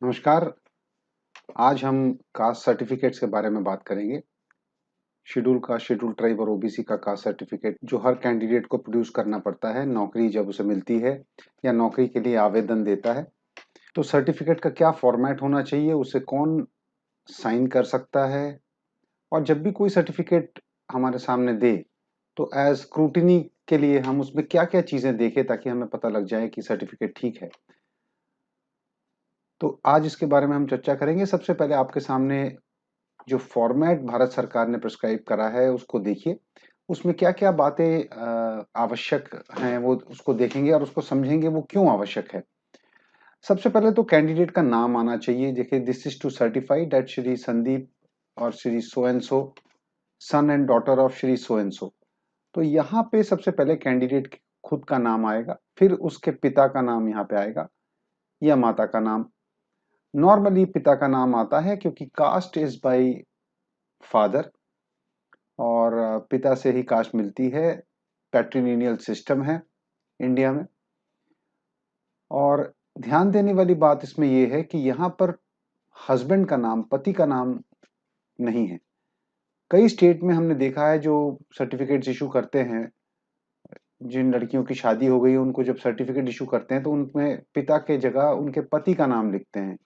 नमस्कार। आज हम कास्ट सर्टिफिकेट्स के बारे में बात करेंगे। शेड्यूल कास्ट, शेड्यूल ट्राइब और ओबीसी का कास्ट सर्टिफिकेट जो हर कैंडिडेट को प्रोड्यूस करना पड़ता है नौकरी जब उसे मिलती है या नौकरी के लिए आवेदन देता है। तो सर्टिफिकेट का क्या फॉर्मेट होना चाहिए, उसे कौन साइन कर सकता है, और जब भी कोई सर्टिफिकेट हमारे सामने दे तो एज स्क्रूटिनी के लिए हम उसमें क्या क्या चीज़ें देखें ताकि हमें पता लग जाए कि सर्टिफिकेट ठीक है। तो आज इसके बारे में हम चर्चा करेंगे। सबसे पहले आपके सामने जो फॉर्मेट भारत सरकार ने प्रिस्क्राइब करा है उसको देखिए। उसमें क्या-क्या बातें आवश्यक हैं वो उसको देखेंगे और उसको समझेंगे वो क्यों आवश्यक है। सबसे पहले तो कैंडिडेट का नाम आना चाहिए। देखिए, this is to certify that Shri Sandeep और Shri so and so, son and daughter of Shri so and so. तो यहाँ पे सबसे पहले कैंडिडेट खुद का नाम आएगा, फिर उसके पिता का नाम यहाँ पे आएगा या माता का नाम। नॉर्मली पिता का नाम आता है क्योंकि कास्ट इज बाय फादर और पिता से ही कास्ट मिलती है। पैट्रिलिनियल सिस्टम है इंडिया में। और ध्यान देने वाली बात इसमें यह है कि यहाँ पर हस्बैंड का नाम, पति का नाम नहीं है। कई स्टेट में हमने देखा है जो सर्टिफिकेट्स इशू करते हैं, जिन लड़कियों की शादी हो गई उनको जब सर्टिफिकेट इशू करते हैं तो उनमें पिता के जगह उनके पति का नाम लिखते हैं,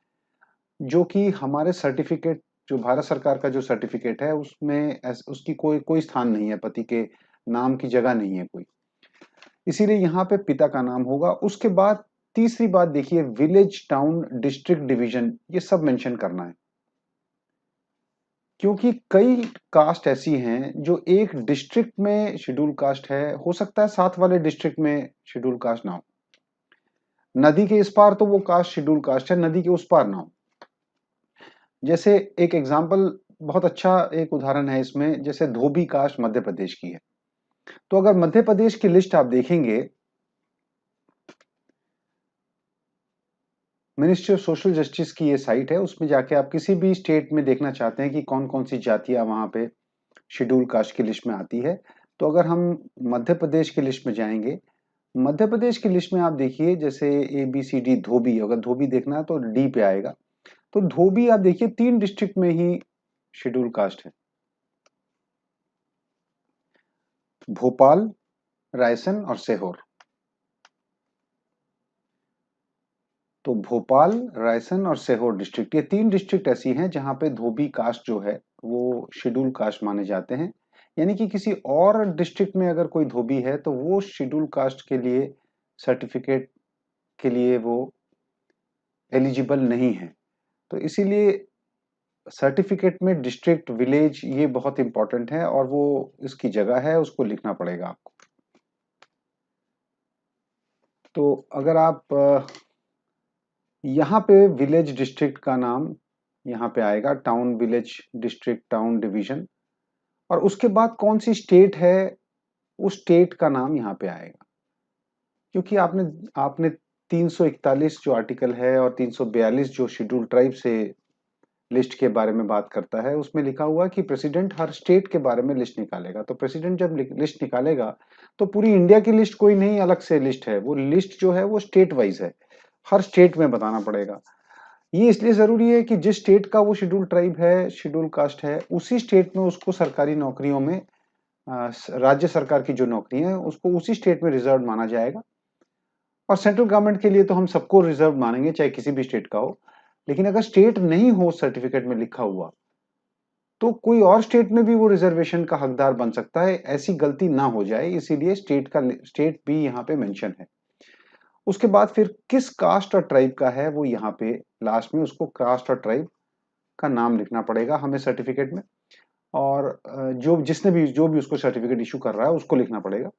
जो कि हमारे सर्टिफिकेट, जो भारत सरकार का जो सर्टिफिकेट है उसमें उसकी कोई कोई स्थान नहीं है, पति के नाम की जगह नहीं है कोई। इसीलिए यहाँ पे पिता का नाम होगा। उसके बाद तीसरी बात देखिए, विलेज, टाउन, डिस्ट्रिक्ट, डिवीजन, ये सब मेंशन करना है, क्योंकि कई कास्ट ऐसी हैं जो एक डिस्ट्रिक्ट में शेड्यूल कास्ट है, हो सकता है साथ वाले डिस्ट्रिक्ट में शेड्यूल कास्ट ना हो। नदी के इस पार तो वो कास्ट शेड्यूल कास्ट है, नदी के उस पार ना हो। जैसे एक एग्जाम्पल, बहुत अच्छा एक उदाहरण है इसमें, जैसे धोबी कास्ट मध्य प्रदेश की है। तो अगर मध्य प्रदेश की लिस्ट आप देखेंगे, मिनिस्ट्री ऑफ सोशल जस्टिस की ये साइट है, उसमें जाके आप किसी भी स्टेट में देखना चाहते हैं कि कौन कौन सी जातियां वहां पे शेड्यूल कास्ट की लिस्ट में आती है। तो अगर हम मध्य प्रदेश की लिस्ट में जाएंगे, मध्य प्रदेश की लिस्ट में आप देखिए, जैसे ABCD धोबी, अगर धोबी देखना है तो D पे आएगा। तो धोबी आप देखिए 3 डिस्ट्रिक्ट में ही शेड्यूल कास्ट है, भोपाल, रायसेन और सीहोर। तो भोपाल, रायसेन और सीहोर डिस्ट्रिक्ट, ये 3 डिस्ट्रिक्ट ऐसी हैं जहां पे धोबी कास्ट जो है वो शेड्यूल कास्ट माने जाते हैं। यानी कि किसी और डिस्ट्रिक्ट में अगर कोई धोबी है तो वो शेड्यूल कास्ट के लिए सर्टिफिकेट के लिए वो एलिजिबल नहीं है। तो इसीलिए सर्टिफिकेट में डिस्ट्रिक्ट, विलेज, ये बहुत इंपॉर्टेंट है और वो इसकी जगह है, उसको लिखना पड़ेगा आपको। तो अगर आप यहाँ पे विलेज डिस्ट्रिक्ट का नाम यहाँ पे आएगा, town, village, district, town, division, और उसके बाद कौन सी स्टेट है उस स्टेट का नाम यहाँ पे आएगा। क्योंकि आपने आपने 341 जो आर्टिकल है और 342 जो शेड्यूल ट्राइब से लिस्ट के बारे में बात करता है, उसमें लिखा हुआ है कि प्रेसिडेंट हर स्टेट के बारे में लिस्ट निकालेगा। तो प्रेसिडेंट जब लिस्ट निकालेगा तो पूरी इंडिया की लिस्ट कोई नहीं अलग से लिस्ट है, वो लिस्ट जो है वो स्टेट वाइज है, हर स्टेट में बताना पड़ेगा। ये इसलिए जरूरी है कि जिस स्टेट का वो शेड्यूल ट्राइब है, शेड्यूल कास्ट है, उसी स्टेट में उसको सरकारी नौकरियों में राज्य सरकार की जो नौकरी है उसको उसी स्टेट में रिजर्व माना जाएगा। और सेंट्रल गवर्नमेंट के लिए तो हम सबको रिजर्व मानेंगे चाहे किसी भी स्टेट का हो। लेकिन अगर स्टेट नहीं हो सर्टिफिकेट में लिखा हुआ तो कोई और स्टेट में भी वो रिजर्वेशन का हकदार बन सकता है, ऐसी गलती ना हो जाए, इसीलिए स्टेट भी यहाँ पे मेंशन है। उसके बाद फिर किस कास्ट और ट्राइब का है वो यहाँ पे लास्ट में उसको कास्ट और ट्राइब का नाम लिखना पड़ेगा हमें सर्टिफिकेट में। और जो भी उसको सर्टिफिकेट इशू कर रहा है उसको लिखना पड़ेगा।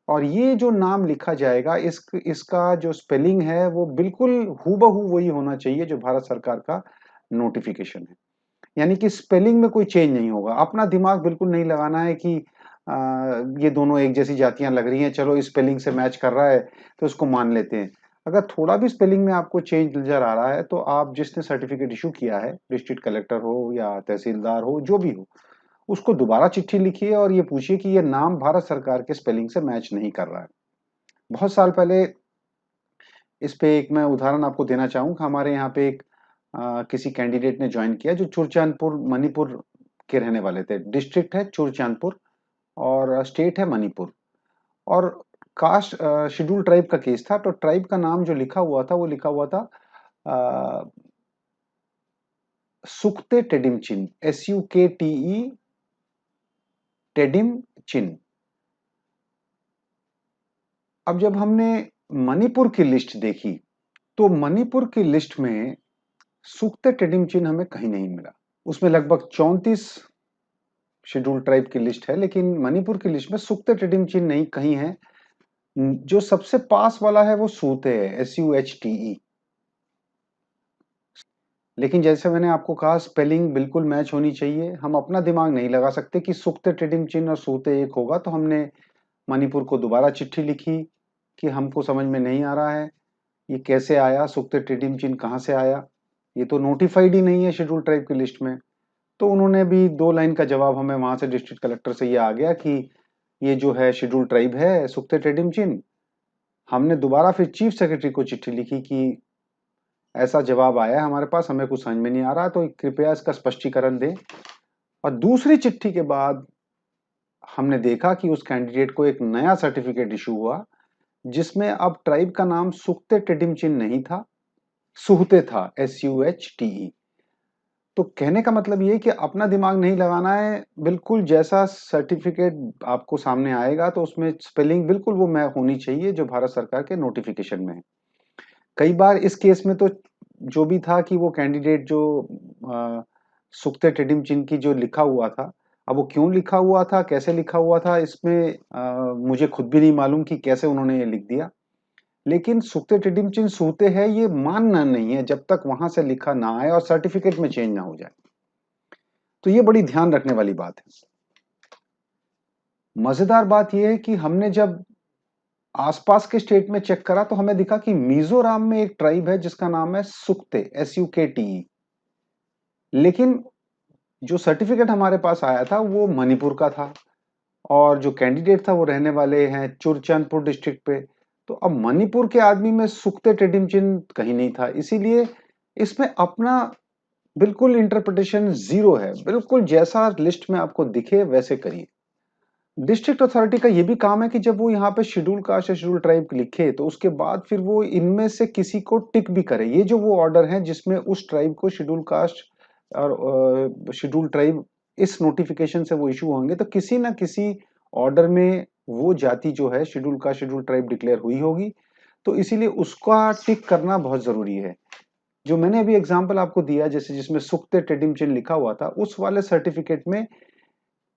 और ये जो नाम लिखा जाएगा, इसका जो स्पेलिंग है वो बिल्कुल हूबहू वही होना चाहिए जो भारत सरकार का नोटिफिकेशन है। यानी कि स्पेलिंग में कोई चेंज नहीं होगा। अपना दिमाग बिल्कुल नहीं लगाना है कि ये दोनों एक जैसी जातियां लग रही हैं, चलो इस स्पेलिंग से मैच कर रहा है तो उसको मान लेते हैं। अगर थोड़ा भी स्पेलिंग में आपको चेंज नजर आ रहा है तो आप जिसने सर्टिफिकेट इशू किया है, डिस्ट्रिक्ट कलेक्टर हो या तहसीलदार हो, जो भी हो, उसको दोबारा चिट्ठी लिखिए और ये पूछिए कि ये नाम भारत सरकार के स्पेलिंग से मैच नहीं कर रहा है। बहुत साल पहले इस पे एक मैं उदाहरण आपको देना चाहूंगा। हमारे यहाँ पे एक किसी कैंडिडेट ने ज्वाइन किया जो चुरचांदपुर मणिपुर के रहने वाले थे। डिस्ट्रिक्ट है चुरचांदपुर और स्टेट है मणिपुर। और कास्ट शेड्यूल ट्राइब का केस था। तो ट्राइब का नाम जो लिखा हुआ था वो लिखा हुआ था सुक्ते टेडिमचिन, SUKTE टेडिमचिन। अब जब हमने मणिपुर की लिस्ट देखी तो मणिपुर की लिस्ट में सुक्ते टेडिमचिन हमें कहीं नहीं मिला। उसमें लगभग 34 शेड्यूल ट्राइब की लिस्ट है, लेकिन मणिपुर की लिस्ट में सुक्ते टेडिमचिन नहीं कहीं है। जो सबसे पास वाला है वो सूते है, SUHTE। लेकिन जैसे मैंने आपको कहा, स्पेलिंग बिल्कुल मैच होनी चाहिए। हम अपना दिमाग नहीं लगा सकते कि सुक्ते टेडिमचिन और सूते एक होगा। तो हमने मणिपुर को दोबारा चिट्ठी लिखी कि हमको समझ में नहीं आ रहा है ये कैसे आया, सुक्ते टेडिमचिन कहाँ से आया, ये तो नोटिफाइड ही नहीं है शेड्यूल ट्राइब की लिस्ट में। तो उन्होंने भी 2 लाइन का जवाब हमें वहां से डिस्ट्रिक्ट कलेक्टर से ये आ गया कि ये जो है शेड्यूल ट्राइब है सुक्ते टेडिमचिन। हमने दोबारा फिर चीफ सेक्रेटरी को चिट्ठी लिखी कि ऐसा जवाब आया है हमारे पास, हमें कुछ समझ में नहीं आ रहा, तो कृपया इसका स्पष्टीकरण दें। और दूसरी चिट्ठी के बाद हमने देखा कि उस कैंडिडेट को एक नया सर्टिफिकेट इशू हुआ जिसमें अब ट्राइब का नाम सुक्ते टेडिमचिन नहीं था, सुहते था, SUHTE। तो कहने का मतलब ये है कि अपना दिमाग नहीं लगाना है। बिल्कुल जैसा सर्टिफिकेट आपको सामने आएगा तो उसमें स्पेलिंग बिल्कुल वो मैं होनी चाहिए जो भारत सरकार के नोटिफिकेशन में है। कई बार इस केस में तो जो भी था कि वो कैंडिडेट जो सुक्ते टेडिमचिन की जो लिखा हुआ था, अब वो क्यों लिखा हुआ था, कैसे लिखा हुआ था, इसमें मुझे खुद भी नहीं मालूम कि कैसे उन्होंने ये लिख दिया। लेकिन सुक्ते टेडिमचिन सूते है ये मानना नहीं है जब तक वहां से लिखा ना आए और सर्टिफिकेट में चेंज ना हो जाए। तो ये बड़ी ध्यान रखने वाली बात है। मजेदार बात यह है कि हमने जब आसपास के स्टेट में चेक करा तो हमें दिखा कि मिजोरम में एक ट्राइब है जिसका नाम है सुक्ते, SUKTE। लेकिन जो सर्टिफिकेट हमारे पास आया था वो मणिपुर का था और जो कैंडिडेट था वो रहने वाले हैं चुरचांदपुर डिस्ट्रिक्ट पे। तो अब मणिपुर के आदमी में सुक्ते टेडिमचिन कहीं नहीं था, इसीलिए इसमें अपना बिल्कुल इंटरप्रिटेशन जीरो है। बिल्कुल जैसा लिस्ट में आपको दिखे वैसे करिए। डिस्ट्रिक्ट अथॉरिटी का ये भी काम है कि जब वो यहाँ पे शेड्यूल कास्ट या शेड्यूल ट्राइब लिखे तो उसके बाद फिर वो इनमें से किसी को टिक भी करे। ये जो वो ऑर्डर है जिसमें उस ट्राइब को शेड्यूल कास्ट और शेड्यूल ट्राइब इस नोटिफिकेशन से वो इशू होंगे तो किसी ना किसी ऑर्डर में वो जाति जो है schedule caste schedule tribe declare हुई होगी। तो इसीलिए उसका टिक करना बहुत जरूरी है। जो मैंने अभी एग्जांपल आपको दिया जैसे जिसमें सुक्ते टेडिमचिन लिखा हुआ था उस वाले सर्टिफिकेट में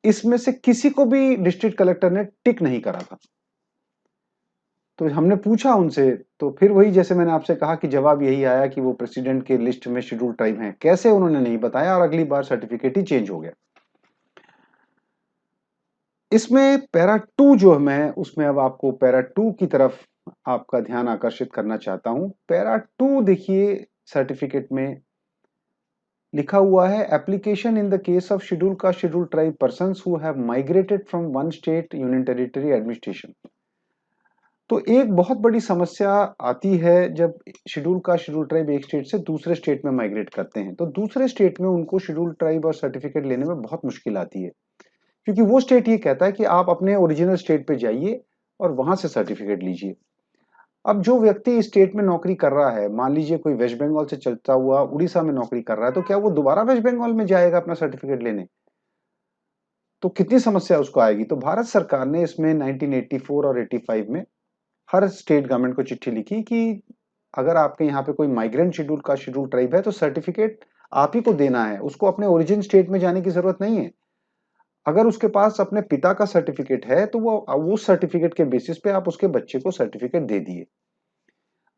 इसमें से किसी को भी डिस्ट्रिक्ट कलेक्टर ने टिक नहीं करा था। तो हमने पूछा उनसे तो फिर वही जैसे मैंने आपसे कहा कि जवाब यही आया कि वो प्रेसिडेंट के लिस्ट में शेड्यूल ट्राइब हैं। कैसे उन्होंने नहीं बताया और अगली बार सर्टिफिकेट ही चेंज हो गया। इसमें पैरा 2 जो है मैं उसमें अब आपको पैरा 2 की तरफ आपका ध्यान आकर्षित करना चाहता हूं। पैरा 2 देखिए सर्टिफिकेट में लिखा हुआ है application in the case of schedule caste schedule tribe persons who have migrated from one state union territory administration. तो एक बहुत बड़ी समस्या आती है जब शेड्यूल कास्ट शेड्यूल ट्राइब एक स्टेट से दूसरे स्टेट में माइग्रेट करते हैं तो दूसरे स्टेट में उनको शेड्यूल ट्राइब और सर्टिफिकेट लेने में बहुत मुश्किल आती है क्योंकि वो स्टेट ये कहता है कि आप अपने ओरिजिनल स्टेट पे जाइए और वहां से सर्टिफिकेट लीजिए। अब जो व्यक्ति इस स्टेट में नौकरी कर रहा है, मान लीजिए कोई वेस्ट बंगाल से चलता हुआ उड़ीसा में नौकरी कर रहा है, तो क्या वो दोबारा वेस्ट बंगाल में जाएगा अपना सर्टिफिकेट लेने? तो कितनी समस्या उसको आएगी। तो भारत सरकार ने इसमें 1984 और 85 में हर स्टेट गवर्नमेंट को चिट्ठी लिखी कि अगर आपके यहाँ पे कोई माइग्रेंट शेड्यूल का शेड्यूल ट्राइब है तो सर्टिफिकेट आप ही को देना है, उसको अपने ओरिजिन स्टेट में जाने की जरूरत नहीं है। अगर उसके पास अपने पिता का सर्टिफिकेट है तो वो सर्टिफिकेट के बेसिस पे आप उसके बच्चे को सर्टिफिकेट दे दिए।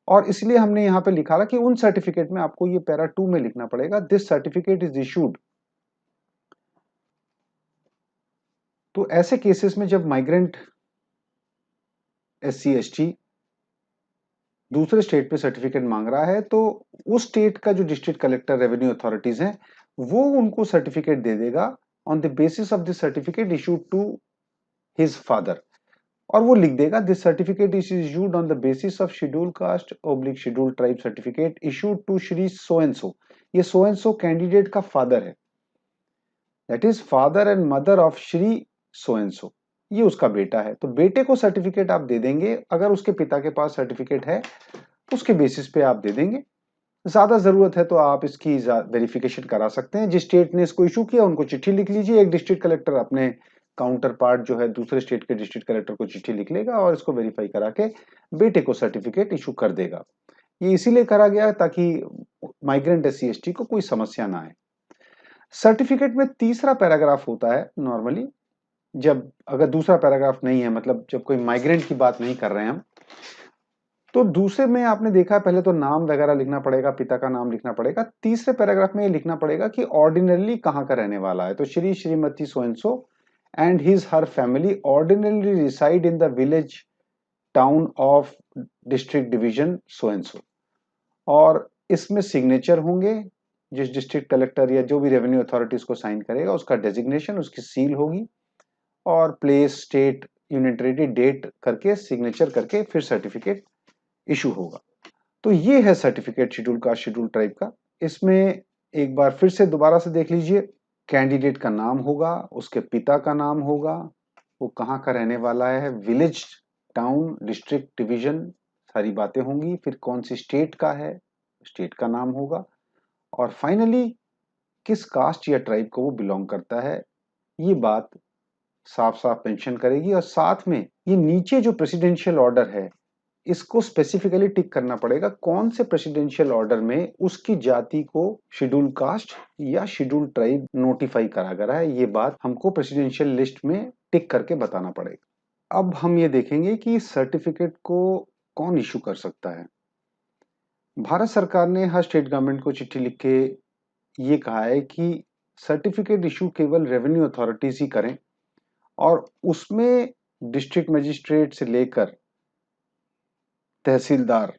और इसलिए हमने यहाँ पे लिखा था कि उन सर्टिफिकेट में आपको ये पैरा 2 में लिखना पड़ेगा, दिस सर्टिफिकेट इज इशूड। तो ऐसे केसेस में जब माइग्रेंट SC ST दूसरे स्टेट पे सर्टिफिकेट मांग रहा है तो उस स्टेट का जो डिस्ट्रिक्ट कलेक्टर रेवेन्यू अथॉरिटीज हैं वो उनको सर्टिफिकेट दे देगा on the basis of the certificate issued to his father. और वो लिख देगा this certificate is issued on the basis of schedule caste oblique schedule tribe certificate issued to Shri so and so. ये सो एंड सो कैंडिडेट का father है, that is father and mother of Shri so and so, ये उसका बेटा है। तो बेटे को सर्टिफिकेट आप दे देंगे, अगर उसके पिता के पास सर्टिफिकेट है उसके बेसिस पे आप दे देंगे। ज्यादा जरूरत है तो आप इसकी वेरिफिकेशन करा सकते हैं। जिस स्टेट ने इसको इशू किया उनको चिट्ठी लिख लीजिए, एक डिस्ट्रिक्ट कलेक्टर अपने काउंटर पार्ट जो है दूसरे स्टेट के डिस्ट्रिक्ट कलेक्टर को चिट्ठी लिख लेगा और इसको वेरीफाई करा के बेटे को सर्टिफिकेट इशू कर देगा। ये इसीलिए करा गया ताकि माइग्रेंट SC/ST को कोई समस्या ना आए। सर्टिफिकेट में तीसरा पैराग्राफ होता है नॉर्मली, जब अगर दूसरा पैराग्राफ नहीं है, मतलब जब कोई माइग्रेंट की बात नहीं कर रहे हैं हम, तो दूसरे में आपने देखा पहले तो नाम वगैरह लिखना पड़ेगा, पिता का नाम लिखना पड़ेगा। तीसरे पैराग्राफ में ये लिखना पड़ेगा कि ऑर्डिनरली कहाँ का रहने वाला है। तो Shri Shrimati so and so and his her family ordinarily reside in the village town of district division so and so. और इसमें सिग्नेचर होंगे, जिस डिस्ट्रिक्ट कलेक्टर या जो भी रेवेन्यू अथॉरिटी उसको साइन करेगा उसका डेजिग्नेशन, उसकी सील होगी और place, state, union territory, date करके सिग्नेचर करके फिर सर्टिफिकेट इशू होगा। तो ये है certificate schedule caste schedule tribe का। इसमें एक बार फिर से दोबारा से देख लीजिए, कैंडिडेट का नाम होगा, उसके पिता का नाम होगा, वो कहाँ का रहने वाला है, विलेज, टाउन, डिस्ट्रिक्ट, डिवीजन, सारी बातें होंगी। फिर कौन सी स्टेट का है, स्टेट का नाम होगा, और फाइनली किस कास्ट या ट्राइब को वो बिलोंग करता है, ये बात साफ साफ मेंशन करेगी। और साथ में ये नीचे जो प्रेसिडेंशियल ऑर्डर है इसको स्पेसिफिकली टिक करना पड़ेगा कौन से प्रेसिडेंशियल ऑर्डर में उसकी जाति को शेड्यूल कास्ट या शेड्यूल ट्राइब नोटिफाई करा गया है, ये बात हमको प्रेसिडेंशियल लिस्ट में टिक करके बताना पड़ेगा। अब हम ये देखेंगे कि सर्टिफिकेट को कौन इशू कर सकता है। भारत सरकार ने हर स्टेट गवर्नमेंट को चिट्ठी लिख के ये कहा है कि सर्टिफिकेट इशू केवल रेवेन्यू अथॉरिटीज ही करें, और उसमें डिस्ट्रिक्ट मजिस्ट्रेट से लेकर तहसीलदार,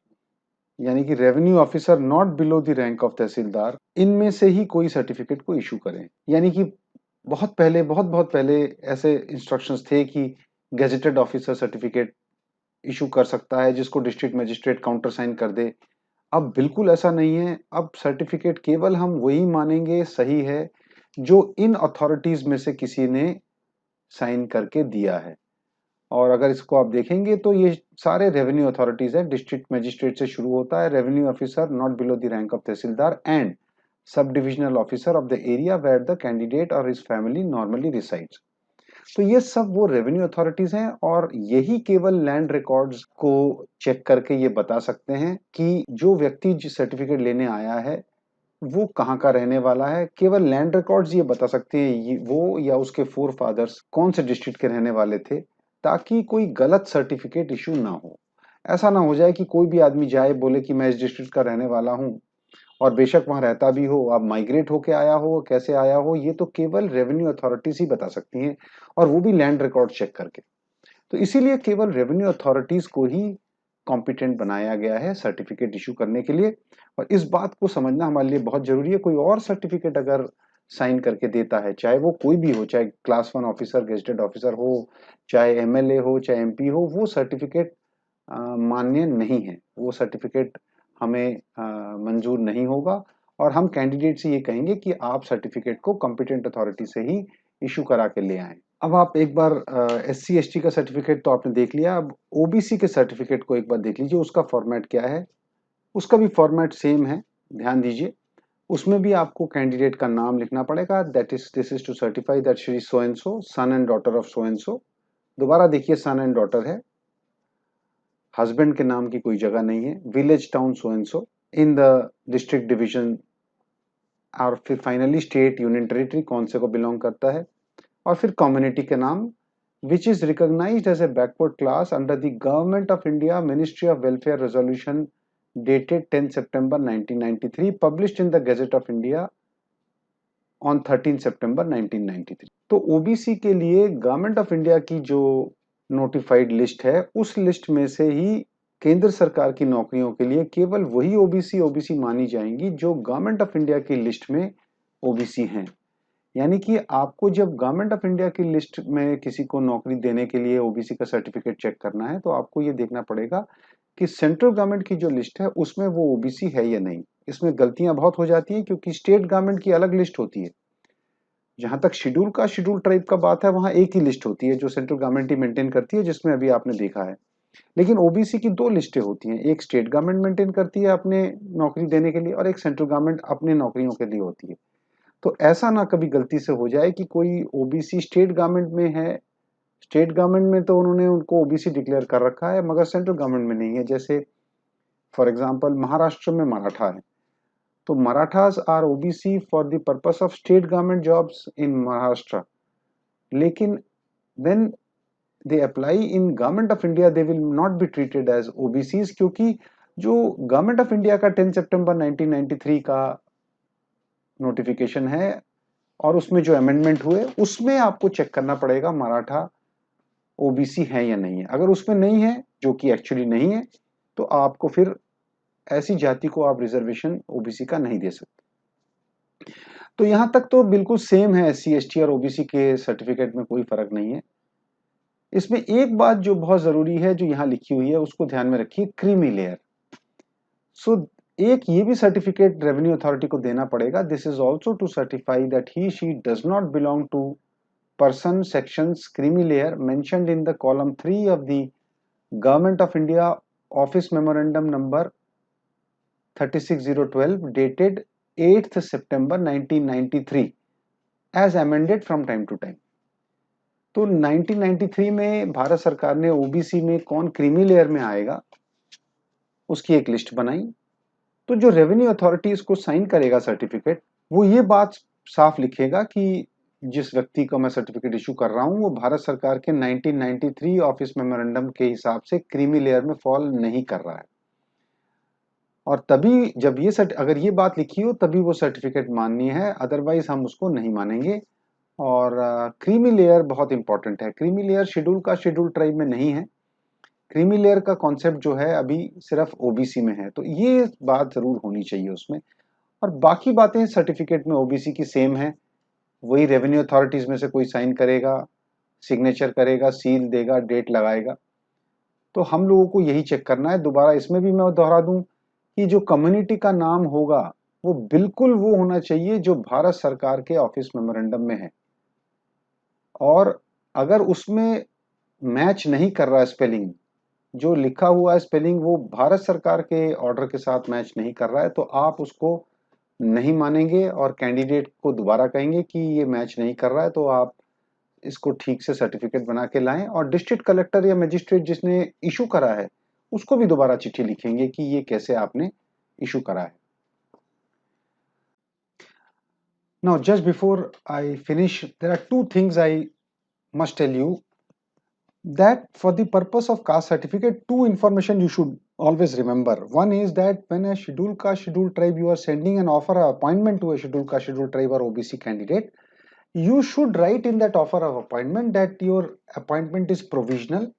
यानी कि revenue officer not below the rank of tehsildar, इनमें से ही कोई सर्टिफिकेट को इशू करें। यानी कि बहुत पहले, बहुत पहले ऐसे इंस्ट्रक्शंस थे कि गेजेटेड ऑफिसर सर्टिफिकेट इशू कर सकता है जिसको डिस्ट्रिक्ट मजिस्ट्रेट काउंटर साइन कर दे। अब बिल्कुल ऐसा नहीं है। अब सर्टिफिकेट केवल हम वही मानेंगे सही है जो इन अथॉरिटीज में से किसी ने साइन करके दिया है। और अगर इसको आप देखेंगे तो ये सारे रेवेन्यू अथॉरिटीज है। डिस्ट्रिक्ट मजिस्ट्रेट से शुरू होता है, revenue officer not below the rank of tehsildar and sub divisional officer of the area where the candidate और हिज फैमिली नॉर्मली रिसाइड्स। तो ये सब वो रेवेन्यू अथॉरिटीज हैं, और यही केवल लैंड रिकॉर्ड्स को चेक करके ये बता सकते हैं कि जो व्यक्ति जिस सर्टिफिकेट लेने आया है वो कहाँ का रहने वाला है। केवल लैंड रिकॉर्ड्स ये बता सकते हैं वो या उसके फोर फादर्स कौन से डिस्ट्रिक्ट के रहने वाले थे, ताकि कोई गलत सर्टिफिकेट इशू ना हो। ऐसा ना हो जाए कि कोई भी आदमी जाए बोले कि मैं इस डिस्ट्रिक्ट का रहने वाला हूँ, और बेशक वहां रहता भी हो, अब माइग्रेट होके आया हो, कैसे आया हो, ये तो केवल रेवेन्यू अथॉरिटीज ही बता सकती हैं, और वो भी लैंड रिकॉर्ड चेक करके। तो इसीलिए केवल रेवेन्यू अथॉरिटीज को ही कॉम्पिटेंट बनाया गया है सर्टिफिकेट इशू करने के लिए। और इस बात को समझना हमारे लिए बहुत जरूरी है। कोई और सर्टिफिकेट अगर साइन करके देता है, चाहे वो कोई भी हो, चाहे क्लास 1 ऑफिसर, गेजेटेड ऑफिसर हो, चाहे MLA हो, चाहे MP हो, वो सर्टिफिकेट मान्य नहीं है। वो सर्टिफिकेट हमें मंजूर नहीं होगा, और हम कैंडिडेट से ये कहेंगे कि आप सर्टिफिकेट को कॉम्पिटेंट अथॉरिटी से ही इशू करा के ले आएं। अब आप एक बार SC/ST का सर्टिफिकेट तो आपने देख लिया, अब OBC के सर्टिफिकेट को एक बार देख लीजिए, उसका फॉर्मेट क्या है। उसका भी फॉर्मेट सेम है, ध्यान दीजिए। उसमें भी आपको कैंडिडेट का नाम लिखना पड़ेगा, that is this is to certify that Shri so and so son and daughter of so and so. दोबारा देखिए, सन एंड डॉटर है, हस्बैंड के नाम की कोई जगह नहीं है। Village town so and so in the district division, और फिर फाइनली स्टेट, यूनियन टेरिटरी कौन से को बिलोंग करता है, और फिर कम्युनिटी के नाम, which is recognised as a backward class under the government of India ministry of welfare resolution dated 10 September 1993, published in the Gazette of India on 13 September 1993। तो OBC के लिए गवर्नमेंट ऑफ इंडिया की जो notified list है, उस list में से ही केंद्र सरकार की नौकरियों के लिए केवल वही OBC मानी जाएंगी जो गवर्नमेंट ऑफ इंडिया की लिस्ट में OBC हैं। यानी कि आपको जब गवर्नमेंट ऑफ इंडिया की लिस्ट में किसी को नौकरी देने के लिए ओबीसी का सर्टिफिकेट चेक करना है, तो आपको ये देखना पड़ेगा कि सेंट्रल गवर्नमेंट की जो लिस्ट है उसमें वो ओबीसी है या नहीं। इसमें गलतियां बहुत हो जाती हैं क्योंकि स्टेट गवर्नमेंट की अलग लिस्ट होती है। जहां तक शेड्यूल ट्राइब का बात है, वहां एक ही लिस्ट होती है जो सेंट्रल गवर्नमेंट ही मेंटेन करती है, जिसमें अभी आपने देखा है। लेकिन ओबीसी की दो लिस्टें होती हैं, एक स्टेट गवर्नमेंट मेंटेन करती है अपने नौकरी देने के लिए, और एक सेंट्रल गवर्नमेंट अपने नौकरियों के लिए होती है। तो ऐसा ना कभी गलती से हो जाए कि कोई ओबीसी स्टेट गवर्नमेंट में है, स्टेट गवर्नमेंट में तो उन्होंने उनको ओबीसी डिक्लेयर कर रखा है मगर सेंट्रल गवर्नमेंट में नहीं है। जैसे फॉर एग्जांपल महाराष्ट्र में मराठा है, तो Marathas are OBC for the purpose of state government jobs in Maharashtra, लेकिन when they apply in government of India they will not be treated as OBCs, क्योंकि जो गवर्नमेंट ऑफ इंडिया का 10 सितंबर 1993 का नोटिफिकेशन है और उसमें जो अमेंडमेंट हुए उसमें आपको चेक करना पड़ेगा मराठा ओबीसी है या नहीं है। अगर उसमें नहीं है, जो कि एक्चुअली नहीं है, तो आपको फिर ऐसी जाति को आप रिजर्वेशन ओबीसी का नहीं दे सकते। तो यहां तक तो बिल्कुल सेम है, एससी एसटी और ओबीसी के सर्टिफिकेट में कोई फर्क नहीं है। इसमें एक बात जो बहुत जरूरी है जो यहां लिखी हुई है उसको ध्यान में रखिए, क्रीमी लेयर। सो एक ये भी सर्टिफिकेट रेवेन्यू अथॉरिटी को देना पड़ेगा, this is also to certify that he she does not belong to person sections creamy layer mentioned in the column 3 of the Government of India Office Memorandum number 36012 dated 8th September 1993 as amended from time to time। तो 1993 में भारत सरकार ने OBC में कौन creamy layer में आएगा उसकी एक लिस्ट बनाई। तो जो रेवेन्यू अथॉरिटी इसको साइन करेगा सर्टिफिकेट, वो ये बात साफ लिखेगा कि जिस व्यक्ति को मैं सर्टिफिकेट इशू कर रहा हूं वो भारत सरकार के 1993 ऑफिस मेमोरेंडम के हिसाब से क्रीमी लेयर में फॉल नहीं कर रहा है। और तभी जब ये अगर ये बात लिखी हो तभी वो सर्टिफिकेट माननीय है, अदरवाइज हम उसको नहीं मानेंगे। और क्रीमी लेयर बहुत इंपॉर्टेंट है। क्रीमी लेयर शेड्यूल का शेड्यूल ट्राइब में नहीं है। क्रीमी लेयर का कॉन्सेप्ट जो है अभी सिर्फ ओबीसी में है, तो ये बात जरूर होनी चाहिए उसमें। और बाकी बातें सर्टिफिकेट में ओबीसी की सेम है, वही रेवेन्यू अथॉरिटीज में से कोई साइन करेगा, सिग्नेचर करेगा, सील देगा, डेट लगाएगा। तो हम लोगों को यही चेक करना है। दोबारा इसमें भी मैं दोहरा दूं कि जो कम्युनिटी का नाम होगा वो बिल्कुल वो होना चाहिए जो भारत सरकार के ऑफिस मेमोरेंडम में है, और अगर उसमें मैच नहीं कर रहा है स्पेलिंग, जो लिखा हुआ है स्पेलिंग वो भारत सरकार के ऑर्डर के साथ मैच नहीं कर रहा है, तो आप उसको नहीं मानेंगे और कैंडिडेट को दोबारा कहेंगे कि ये मैच नहीं कर रहा है, तो आप इसको ठीक से सर्टिफिकेट बना के लाएं। और डिस्ट्रिक्ट कलेक्टर या मजिस्ट्रेट जिसने इशू करा है उसको भी दोबारा चिट्ठी लिखेंगे कि ये कैसे आपने इशू करा है। Now, just before I finish, there are two things I must tell you, that for the purpose of caste certificate, two information you should always remember. One is that when a scheduled caste, scheduled tribe, you are sending an offer of appointment to a scheduled caste, scheduled tribe or OBC candidate, you should write in that offer of appointment that your appointment is provisional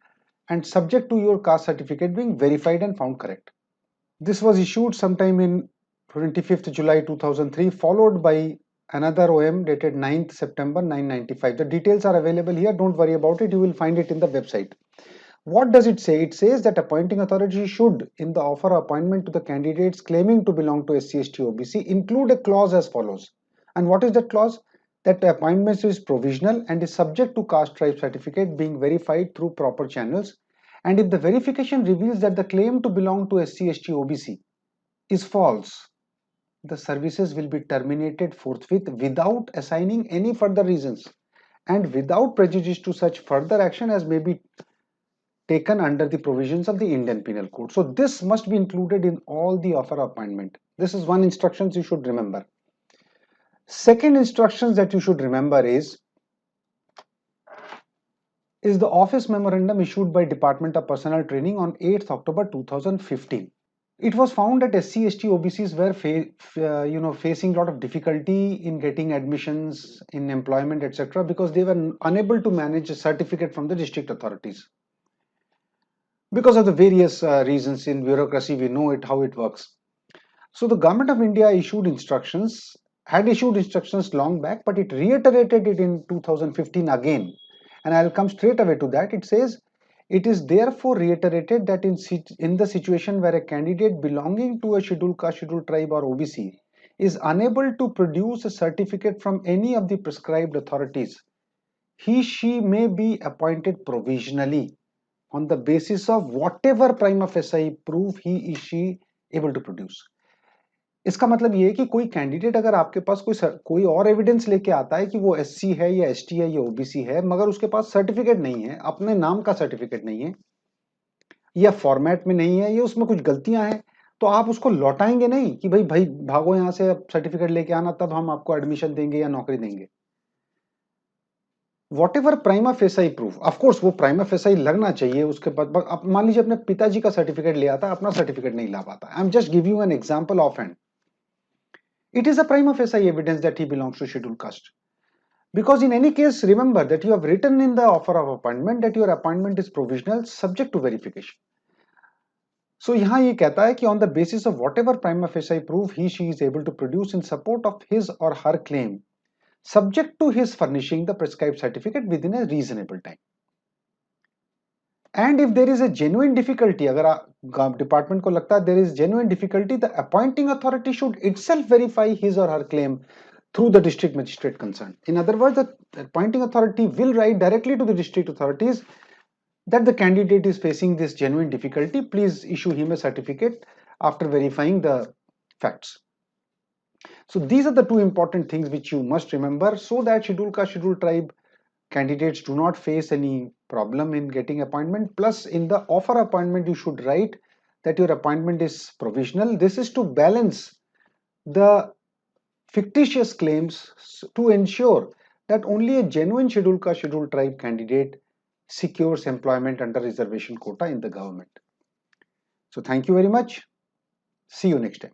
and subject to your caste certificate being verified and found correct. This was issued sometime in 25th July 2003, followed by another OM dated 9th September 995. The details are available here. Don't worry about it. You will find it in the website. What does it say? It says that appointing authority should, in the offer of appointment to the candidates claiming to belong to SC, ST, OBC, include a clause as follows. And what is that clause? That the appointment is provisional and is subject to caste tribe certificate being verified through proper channels. And if the verification reveals that the claim to belong to SC, ST, OBC is false, the services will be terminated forthwith without assigning any further reasons and without prejudice to such further action as may be taken under the provisions of the Indian Penal Code. So this must be included in all the offer appointment. This is one instructions you should remember. Second instructions that you should remember is the office memorandum issued by Department of Personnel Training on 8th October 2015. It was found that SC, ST, OBCs were facing a lot of difficulty in getting admissions in employment, etc., because they were unable to manage a certificate from the district authorities. Because of the various reasons in bureaucracy, we know how it works. So the Government of India issued instructions had issued instructions long back, but it reiterated it in 2015 again. And I'll come straight away to that. It says, it is therefore reiterated that in the situation where a candidate belonging to a scheduled caste, scheduled tribe or OBC is unable to produce a certificate from any of the prescribed authorities, she may be appointed provisionally on the basis of whatever prima facie proof he is she able to produce. इसका मतलब ये है कि कोई candidate अगर आपके पास कोई और एविडेंस लेके आता है कि वो एससी है या एसटी है या ओबीसी है, मगर उसके पास सर्टिफिकेट नहीं है, अपने नाम का सर्टिफिकेट नहीं है, या फॉर्मेट में नहीं है, या उसमें कुछ गलतियां हैं, तो आप उसको लौटाएंगे नहीं कि भाई भाई भागो यहां से, अब सर्टिफिकेट लेके आना, तब हम आपको एडमिशन देंगे या नौकरी देंगे. What ever prima facie proof, of course वो प्राइमा फेसाई लगना चाहिए. उसके बाद अब मान लीजिए अपने पिताजी का सर्टिफिकेट ले आता, अपना सर्टिफिकेट नहीं ला पाता. I am just give you an example of hand. It is a prima facie evidence that he belongs to scheduled caste. Because in any case, remember that you have written in the offer of appointment that your appointment is provisional subject to verification. So यहाँ ये कहता है कि on the basis of whatever prima facie proof she is able to produce in support of his or her claim, subject to his furnishing the prescribed certificate within a reasonable time. And if there is a genuine difficulty, अगर department को लगता है there is genuine difficulty, the appointing authority should itself verify his or her claim through the district magistrate concerned. In other words, the appointing authority will write directly to the district authorities that the candidate is facing this genuine difficulty. Please issue him a certificate after verifying the facts. So these are the two important things which you must remember, so that scheduled caste, scheduled tribe candidates do not face any problem in getting appointment. Plus, in the offer appointment, you should write that your appointment is provisional. This is to balance the fictitious claims to ensure that only a genuine scheduled caste, scheduled tribe candidate secures employment under reservation quota in the government. So thank you very much. See you next time.